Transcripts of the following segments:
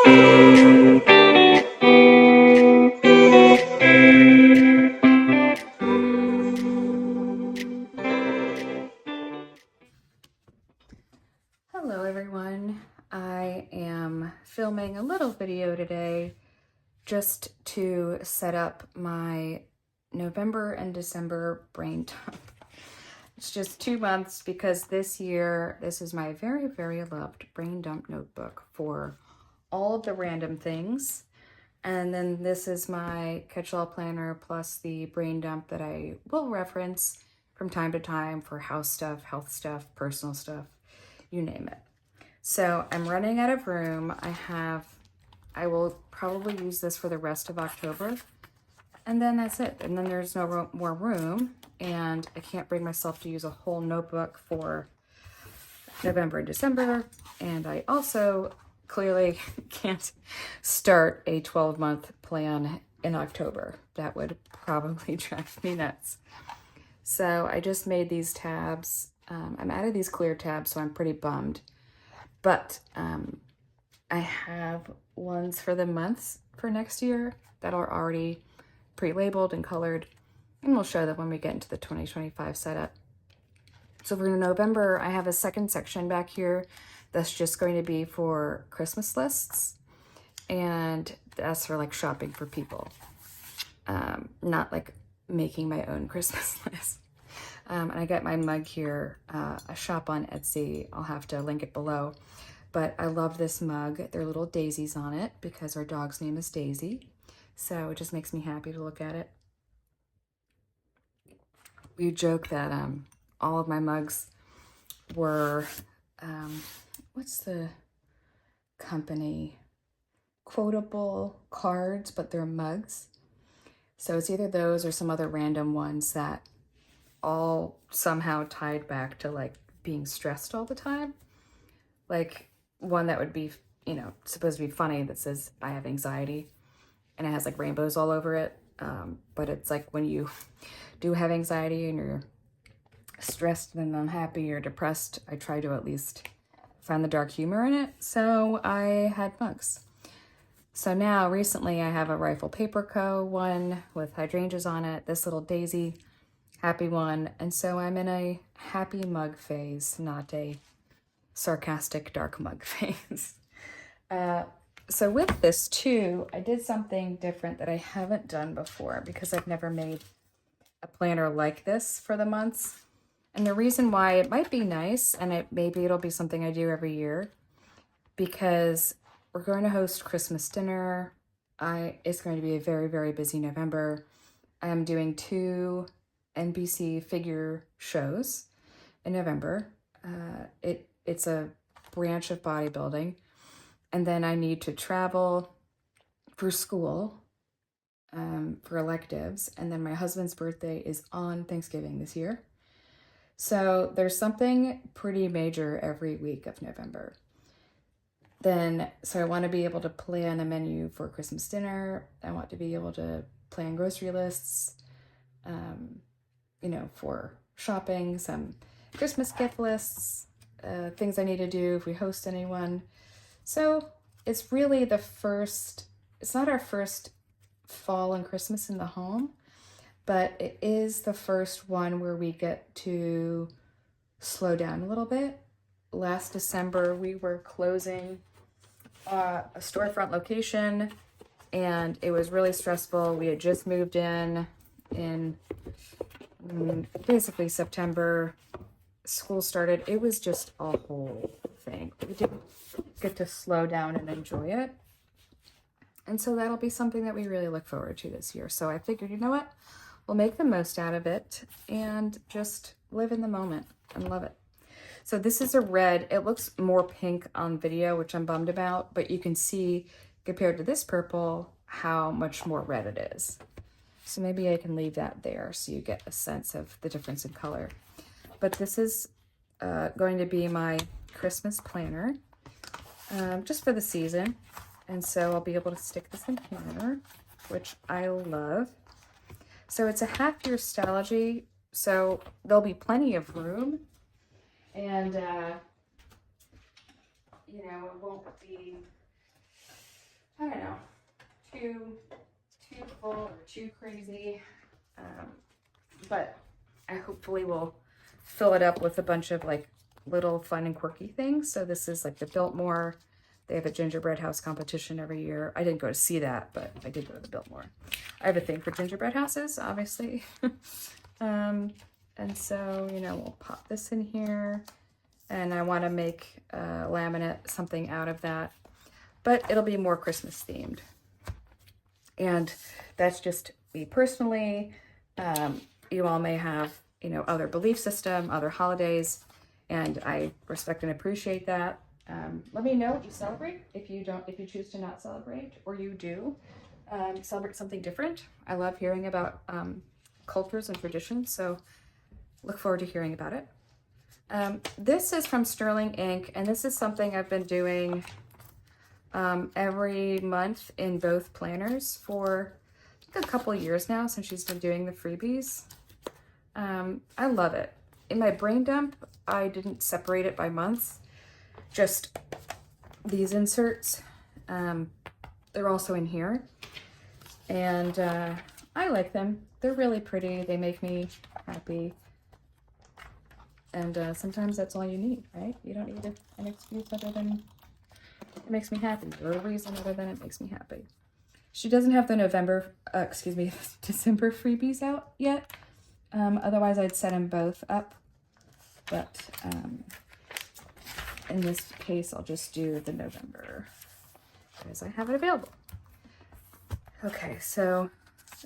Hello everyone, I am filming a little video today just to set up my November and December brain dump. It's just 2 months because this year, this is my very, very loved brain dump notebook for all of the random things. And then this is my catch-all planner plus the brain dump that I will reference from time to time for house stuff, health stuff, personal stuff, you name it. So I'm running out of room. I will probably use this for the rest of October, and then that's it. And then there's no more room, and I can't bring myself to use a whole notebook for November and December. And I also clearly can't start a 12-month plan in October. That would probably drive me nuts. So I just made these tabs. I'm out of these clear tabs, so I'm pretty bummed. But I have ones for the months for next year that are already pre-labeled and colored, and we'll show them when we get into the 2025 setup. So for November, I have a second section back here that's just going to be for Christmas lists, and that's for like shopping for people, not like making my own Christmas list. And I got my mug here, a shop on Etsy. I'll have to link it below. But I love this mug. There are little daisies on it because our dog's name is Daisy. So it just makes me happy to look at it. We joke that all of my mugs were, what's the company? Quotable cards, but they're mugs. So it's either those or some other random ones that all somehow tied back to like being stressed all the time. Like one that would be, you know, supposed to be funny that says I have anxiety, and it has like rainbows all over it. But it's like when you do have anxiety and you're stressed and unhappy or depressed, I try to at least find the dark humor in it. So I had mugs. So now recently I have a Rifle Paper Co. one with hydrangeas on it, this little daisy happy one. And so I'm in a happy mug phase, not a sarcastic dark mug phase. So with this too, I did something different that I haven't done before because I've never made a planner like this for the months. And the reason why it might be nice, and maybe it'll be something I do every year, because we're going to host Christmas dinner. It's going to be a very, very busy November. I am doing 2 NBC figure shows in November. It's a branch of bodybuilding. And then I need to travel for school, for electives. And then my husband's birthday is on Thanksgiving this year. So there's something pretty major every week of November. So I want to be able to plan a menu for Christmas dinner. I want to be able to plan grocery lists, you know, for shopping, some Christmas gift lists, things I need to do if we host anyone. So it's really it's not our first fall and Christmas in the home, but it is the first one where we get to slow down a little bit. Last December, we were closing a storefront location, and it was really stressful. We had just moved in basically September. School started. It was just a whole thing. We didn't get to slow down and enjoy it. And so that'll be something that we really look forward to this year. So I figured, you know what? We'll make the most out of it and just live in the moment and love it. So this is a red. It looks more pink on video, which I'm bummed about, but you can see compared to this purple how much more red it is. So maybe I can leave that there so you get a sense of the difference in color. But this is going to be my Christmas planner, just for the season. And so I'll be able to stick this in here, which I love. So it's a half-year Stalogy, so there'll be plenty of room. And, you know, it won't be too full or too crazy, but I hopefully will fill it up with a bunch of like little fun and quirky things. So this is like the Biltmore. They have a gingerbread house competition every year. I didn't go to see that, but I did go to the Biltmore. I have a thing for gingerbread houses, obviously. And so, you know, we'll pop this in here, and I want to make laminate something out of that, but it'll be more Christmas themed. And that's just me personally. You all may have, you know, other belief system, other holidays, and I respect and appreciate that. Let me know what you celebrate. If you choose to not celebrate, or you do celebrate something different. I love hearing about cultures and traditions, so look forward to hearing about it. This is from Sterling Ink, and this is something I've been doing every month in both planners for a couple of years now, since she's been doing the freebies. I love it. In my brain dump, I didn't separate it by months, just these inserts. They're also in here, and I like them. They're really pretty. They make me happy. And sometimes that's all you need, right? You don't need an excuse other than it makes me happy, or a reason other than it makes me happy. She doesn't have the December freebies out yet. Otherwise, I'd set them both up. But in this case, I'll just do the November because I have it available. Okay, so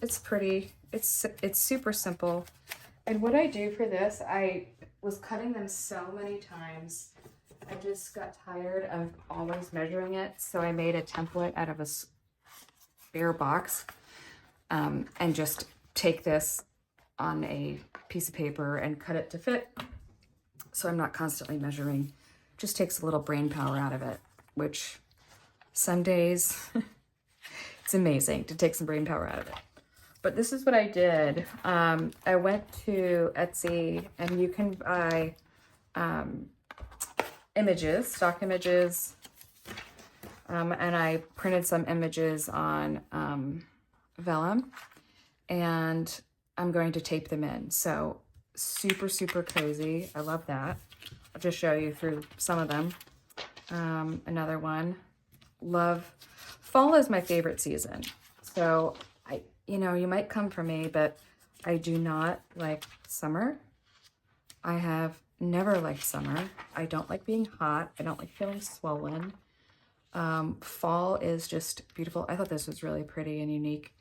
it's pretty. It's super simple. And what I do for this, I was cutting them so many times. I just got tired of always measuring it. So I made a template out of a spare box and just take this on a piece of paper and cut it to fit. So I'm not constantly measuring. Just takes a little brain power out of it, which some days it's amazing to take some brain power out of it. But this is what I did. I went to Etsy, and you can buy images, stock images, and I printed some images on vellum, and I'm going to tape them in. So super, super cozy. I love that. I'll just show you through some of them. Another one. Love. Fall is my favorite season. So you know, you might come for me, but I do not like summer. I have never liked summer. I don't like being hot. I don't like feeling swollen. Fall is just beautiful. I thought this was really pretty and unique.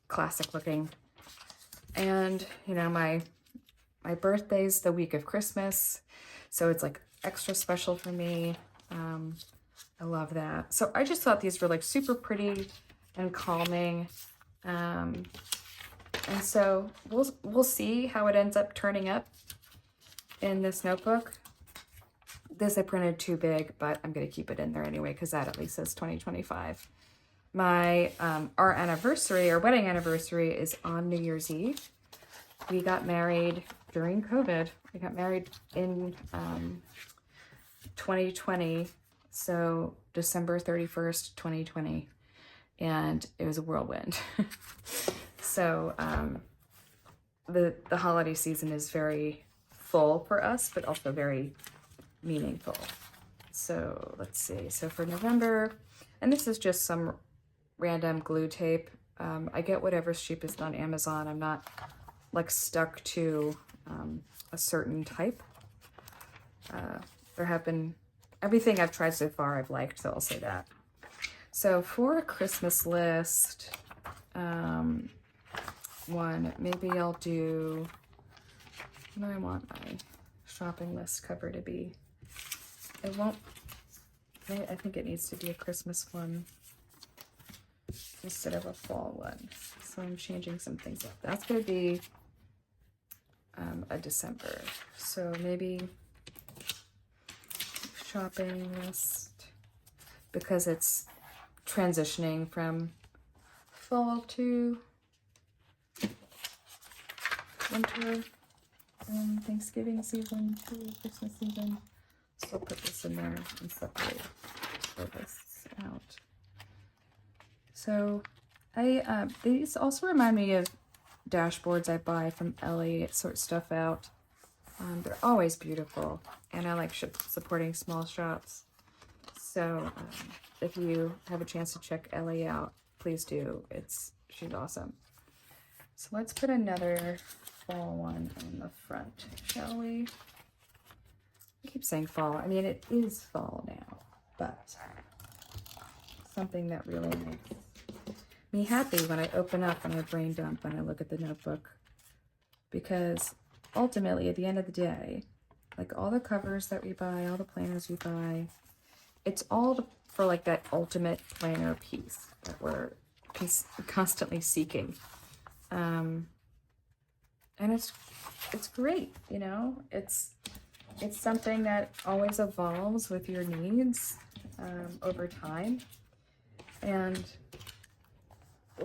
Classic looking. And, you know, my birthday's the week of Christmas, so it's like extra special for me. I love that. So I just thought these were like super pretty and calming. And so we'll see how it ends up turning up in this notebook. This I printed too big, but I'm gonna keep it in there anyway because that at least says 2025. My our anniversary, our wedding anniversary, is on New Year's Eve. We got married during COVID. We got married in 2020, so December 31st, 2020. And it was a whirlwind. So the holiday season is very full for us, but also very meaningful. So let's see. So for November, and this is just some random glue tape. I get whatever's cheapest on Amazon. I'm not like stuck to a certain type. There have been, everything I've tried so far I've liked, so I'll say that. So for a Christmas list, one, maybe I'll do, what do I want my shopping list cover to be? It won't, I think it needs to be a Christmas one instead of a fall one. So I'm changing some things up. That's going to be a December. So maybe shopping list, because it's transitioning from fall to winter and Thanksgiving season to Christmas season. So I'll put this in there and separate this out. So these also remind me of dashboards I buy from Ellie. It sorts stuff out. They're always beautiful, and I like supporting small shops. So if you have a chance to check Ellie out, please do. She's awesome. So let's put another fall one in the front, shall we? I keep saying fall. I mean, it is fall now, but something that really makes me happy when I open up and I brain dump and I look at the notebook, because ultimately at the end of the day, like all the covers that we buy, all the planners we buy, it's all for like that ultimate planner piece that we're constantly seeking. And it's great, you know, it's something that always evolves with your needs over time. And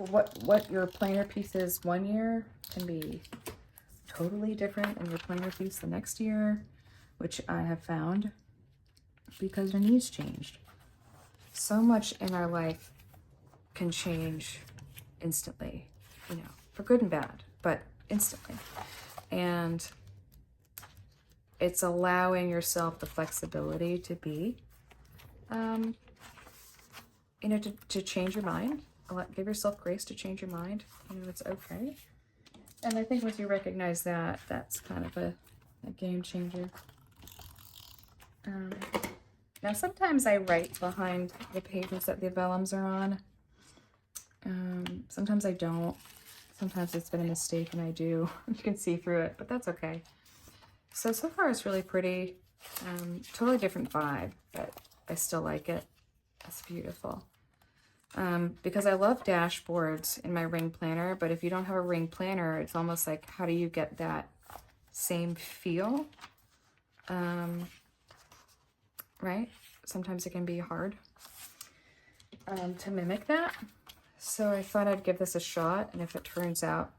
what your planner piece is one year can be totally different than your planner piece the next year, which I have found, because your needs changed. So much in our life can change instantly, you know, for good and bad, but instantly. And it's allowing yourself the flexibility to be, you know, to change your mind. Give yourself grace to change your mind. You know, it's okay. And I think once you recognize that, that's kind of a game changer. Now, sometimes I write behind the pages that the vellums are on. Sometimes I don't. Sometimes it's been a mistake and I do. You can see through it, but that's okay. So far it's really pretty. Totally different vibe, but I still like it. It's beautiful. Because I love dashboards in my ring planner, but if you don't have a ring planner, it's almost like, how do you get that same feel? Right? Sometimes it can be hard to mimic that. So I thought I'd give this a shot, and if it turns out,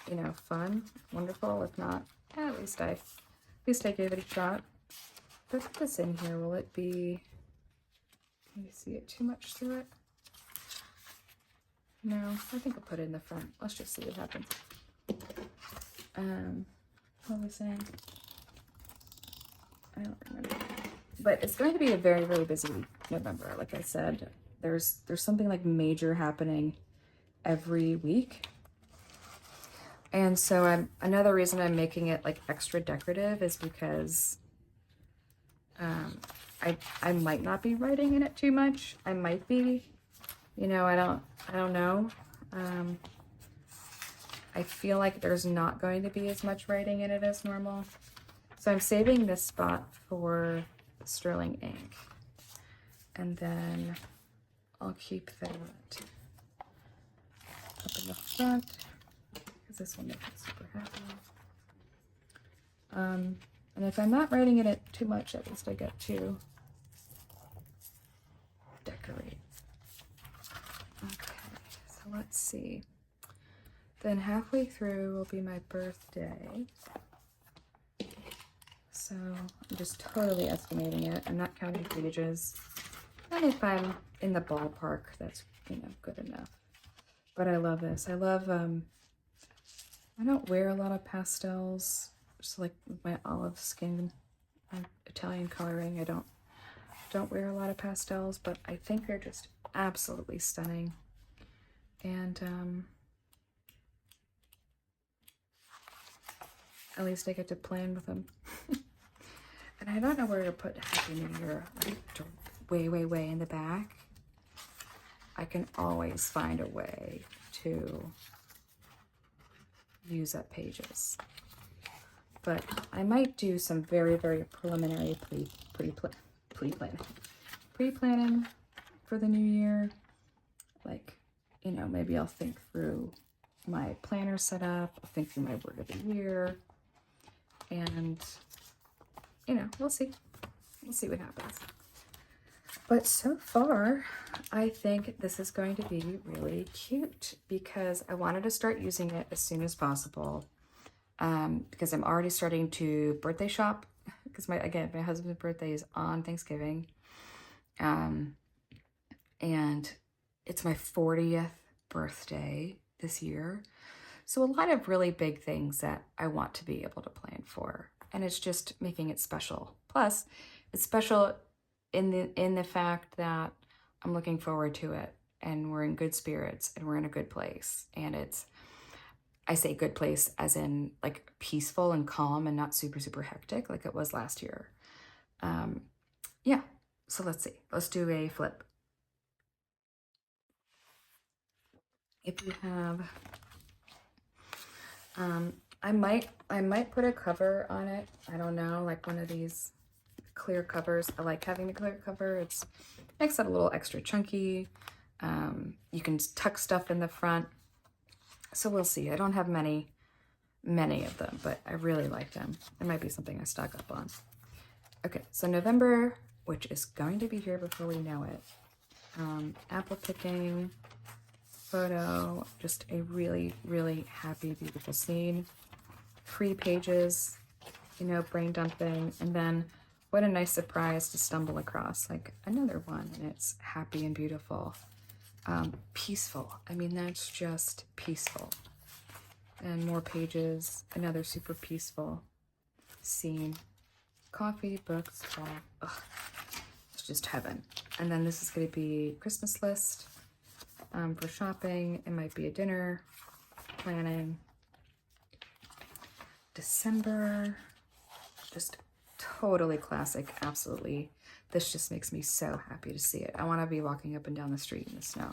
you know, fun, wonderful. If not, at least I gave it a shot. If I put this in here, will it be, can you see it too much through it? No, I think I'll put it in the front. Let's just see what happens. What was I saying? I don't remember. But it's going to be a very, very busy November. Like I said, there's something like major happening every week. And so another reason I'm making it like extra decorative is because I might not be writing in it too much. I might be, you know, I don't know. I feel like there's not going to be as much writing in it as normal. So I'm saving this spot for sterling ink. And then I'll keep that up in the front, because this will make it super happy. And if I'm not writing in it too much, at least I get to decorate. Okay, so let's see. Then halfway through will be my birthday. So I'm just totally estimating it. I'm not counting pages. And if I'm in the ballpark, that's, you know, good enough. But I love this. I love, I don't wear a lot of pastels. Just like with my olive skin, Italian coloring, I don't wear a lot of pastels, but I think they're just absolutely stunning. And at least I get to plan with them. And I don't know where to put Happy New Year, like way, way, way in the back. I can always find a way to use up pages. But I might do some very, very preliminary pre-planning for the new year. Like, you know, maybe I'll think through my planner setup, I'll think through my word of the year, and, you know, we'll see. We'll see what happens. But so far, I think this is going to be really cute because I wanted to start using it as soon as possible. Because I'm already starting to birthday shop, because my husband's birthday is on Thanksgiving. And it's my 40th birthday this year. So a lot of really big things that I want to be able to plan for. And it's just making it special. Plus, it's special in the fact that I'm looking forward to it, and we're in good spirits, and we're in a good place. And I say good place as in like peaceful and calm and not super, super hectic like it was last year. Yeah, so let's see. Let's do a flip. If you have, I might put a cover on it. I don't know, like one of these clear covers. I like having the clear cover. It makes it a little extra chunky. You can tuck stuff in the front. So we'll see. I don't have many of them, but I really like them. There might be something I stock up on. Okay, so November, which is going to be here before we know it. Apple picking, photo, just a really, really happy, beautiful scene. 3 pages, you know, brain dumping, and then what a nice surprise to stumble across, like another one, and it's happy and beautiful. Peaceful. I mean, that's just peaceful. And more pages, another super peaceful scene. Coffee, books, fall. Ugh, it's just heaven. And then this is going to be Christmas list for shopping. It might be a dinner, planning. December, just totally classic, absolutely. This just makes me so happy to see it. I want to be walking up and down the street in the snow.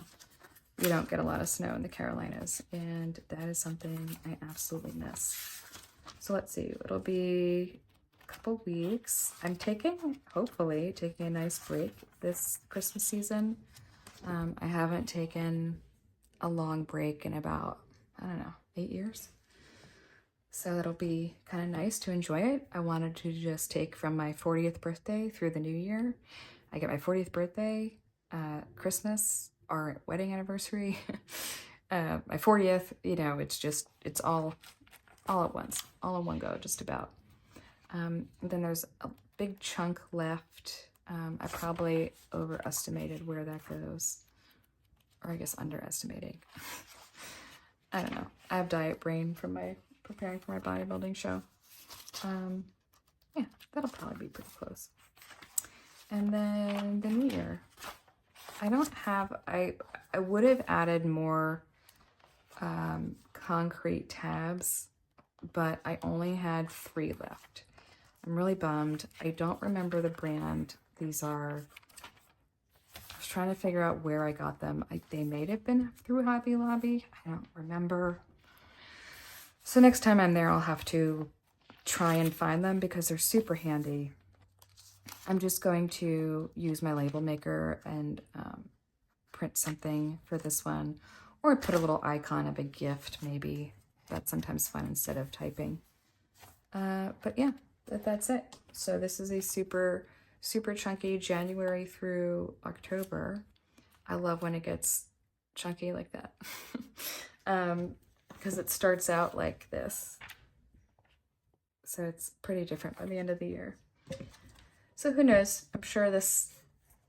You don't get a lot of snow in the Carolinas, and that is something I absolutely miss. So let's see, it'll be a couple weeks. I'm hopefully taking a nice break this Christmas season. I haven't taken a long break in about, I don't know, 8 years. So that'll be kind of nice to enjoy it. I wanted to just take from my 40th birthday through the new year. I get my 40th birthday, Christmas, our wedding anniversary, my 40th, you know, it's all at once, all in one go, just about. Then there's a big chunk left. I probably overestimated where that goes, or I guess underestimating. I don't know. I have diet brain from preparing for my bodybuilding show. Yeah, that'll probably be pretty close. And then the new year. I would have added more concrete tabs, but I only had 3 left. I'm really bummed. I don't remember the brand. I was trying to figure out where I got them. They may have been through Hobby Lobby. I don't remember. So next time I'm there, I'll have to try and find them because they're super handy. I'm just going to use my label maker and print something for this one, or put a little icon of a gift maybe. That's sometimes fun instead of typing. But yeah, that's it. So this is a super, super chunky January through October. I love when it gets chunky like that. Because it starts out like this. So it's pretty different by the end of the year. So who knows? I'm sure this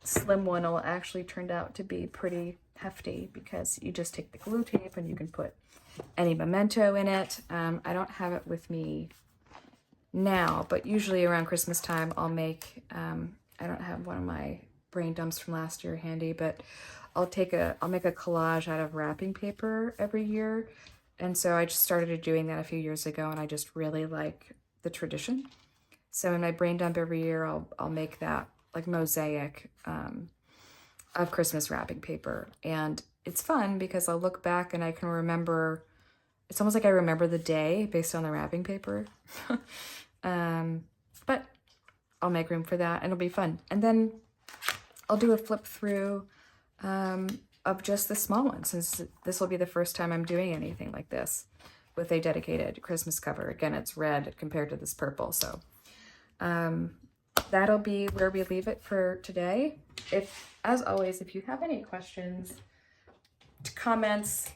slim one will actually turn out to be pretty hefty because you just take the glue tape and you can put any memento in it. I don't have it with me now, but usually around Christmas time I'll make, I don't have one of my brain dumps from last year handy, but I'll make a collage out of wrapping paper every year. And so I just started doing that a few years ago, and I just really like the tradition. So in my brain dump every year, I'll make that like mosaic of Christmas wrapping paper. And it's fun because I'll look back and I can remember, it's almost like I remember the day based on the wrapping paper. But I'll make room for that and it'll be fun. And then I'll do a flip through of just the small one, since this will be the first time I'm doing anything like this with a dedicated Christmas cover. Again, it's red compared to this purple. So that'll be where we leave it for today. As always, if you have any questions, comments,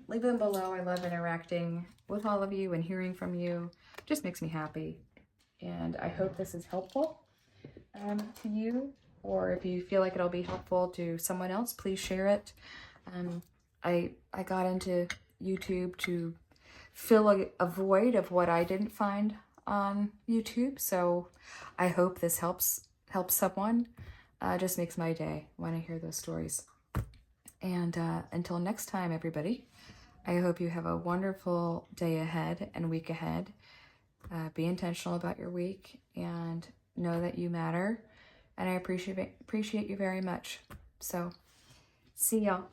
leave them below. I love interacting with all of you and hearing from you. It just makes me happy. And I hope this is helpful to you, or if you feel like it'll be helpful to someone else, please share it. I got into YouTube to fill a void of what I didn't find on YouTube. So I hope this helps someone. Just makes my day when I hear those stories. And until next time, everybody, I hope you have a wonderful day ahead and week ahead. Be intentional about your week and know that you matter. And I appreciate you very much. So see y'all.